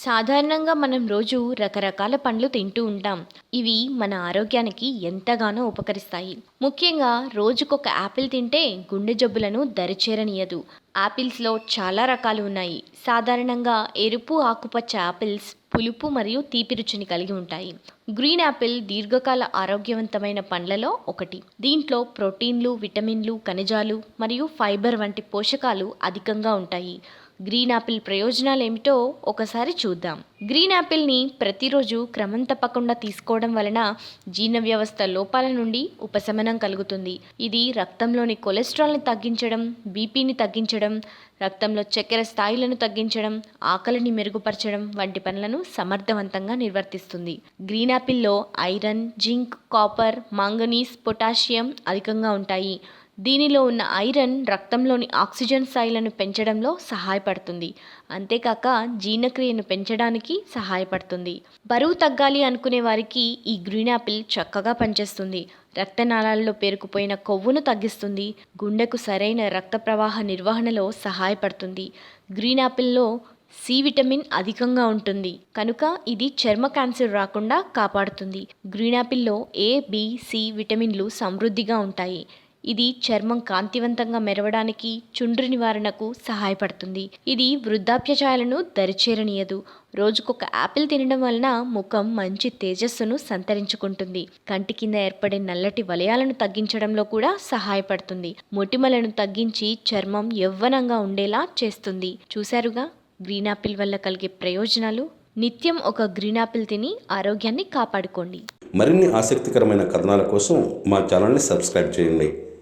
సాధారణంగా మనం రోజు రకరకాల పండ్లు తింటూ ఉంటాం. ఇవి మన ఆరోగ్యానికి ఎంతగానో ఉపకరిస్తాయి. ముఖ్యంగా రోజుకొక యాపిల్ తింటే గుండె జబ్బులను దరిచేరనీయదు. యాపిల్స్‌లో చాలా రకాలు ఉన్నాయి. సాధారణంగా ఎరుపు, ఆకుపచ్చ యాపిల్స్ పులుపు మరియు తీపి రుచిని కలిగి ఉంటాయి. గ్రీన్ యాపిల్ దీర్ఘకాల ఆరోగ్యవంతమైన పండ్లలో ఒకటి. దీంట్లో ప్రోటీన్లు, విటమిన్లు, ఖనిజాలు మరియు ఫైబర్ వంటి పోషకాలు అధికంగా ఉంటాయి. గ్రీన్ యాపిల్ ప్రయోజనాలు ఏమిటో ఒకసారి చూద్దాం. గ్రీన్ యాపిల్ని ప్రతిరోజు క్రమం తప్పకుండా తీసుకోవడం వలన జీర్ణ వ్యవస్థ లోపాల నుండి ఉపశమనం కలుగుతుంది. ఇది రక్తంలోని కొలెస్ట్రాల్ని తగ్గించడం, బీపీని తగ్గించడం, రక్తంలో చక్కెర స్థాయిలను తగ్గించడం, ఆకలిని మెరుగుపరచడం వంటి పనులను సమర్థవంతంగా నిర్వర్తిస్తుంది. గ్రీన్ యాపిల్లో iron, zinc, copper, manganese, potassium అధికంగా ఉంటాయి. దీనిలో ఉన్న ఐరన్ రక్తంలోని ఆక్సిజన్ స్థాయిలను పెంచడంలో సహాయపడుతుంది. అంతేకాక జీర్ణక్రియను పెంచడానికి సహాయపడుతుంది. బరువు తగ్గాలి అనుకునే వారికి ఈ గ్రీన్ యాపిల్ చక్కగా పనిచేస్తుంది. రక్తనాళాల్లో పేరుకుపోయిన కొవ్వును తగ్గిస్తుంది. గుండెకు సరైన రక్త ప్రవాహ నిర్వహణలో సహాయపడుతుంది. గ్రీన్ యాపిల్లో సి విటమిన్ అధికంగా ఉంటుంది కనుక ఇది చర్మ క్యాన్సర్ రాకుండా కాపాడుతుంది. గ్రీన్ యాపిల్లో ఏ, బి, సి విటమిన్లు సమృద్ధిగా ఉంటాయి. ఇది చర్మం కాంతివంతంగా మెరవడానికి, చుండ్రు నివారణకు సహాయపడుతుంది. ఇది వృద్ధాప్య ఛాయలను దరిచేరనీయదు. రోజుకొక యాపిల్ తినడం వలన ముఖం మంచి తేజస్సును సంతరించుకుంటుంది. కంటి కింద ఏర్పడే నల్లటి వలయాలను తగ్గించడంలో కూడా సహాయపడుతుంది. మొటిమలను తగ్గించి చర్మం యవ్వనంగా ఉండేలా చేస్తుంది. చూశారుగా గ్రీన్ యాపిల్ వల్ల కలిగే ప్రయోజనాలు. నిత్యం ఒక గ్రీన్ యాపిల్ తిని ఆరోగ్యాన్ని కాపాడుకోండి. మరిన్ని ఆసక్తికరమైన కథనాల కోసం మా ఛానల్ని సబ్స్క్రైబ్ చేయండి.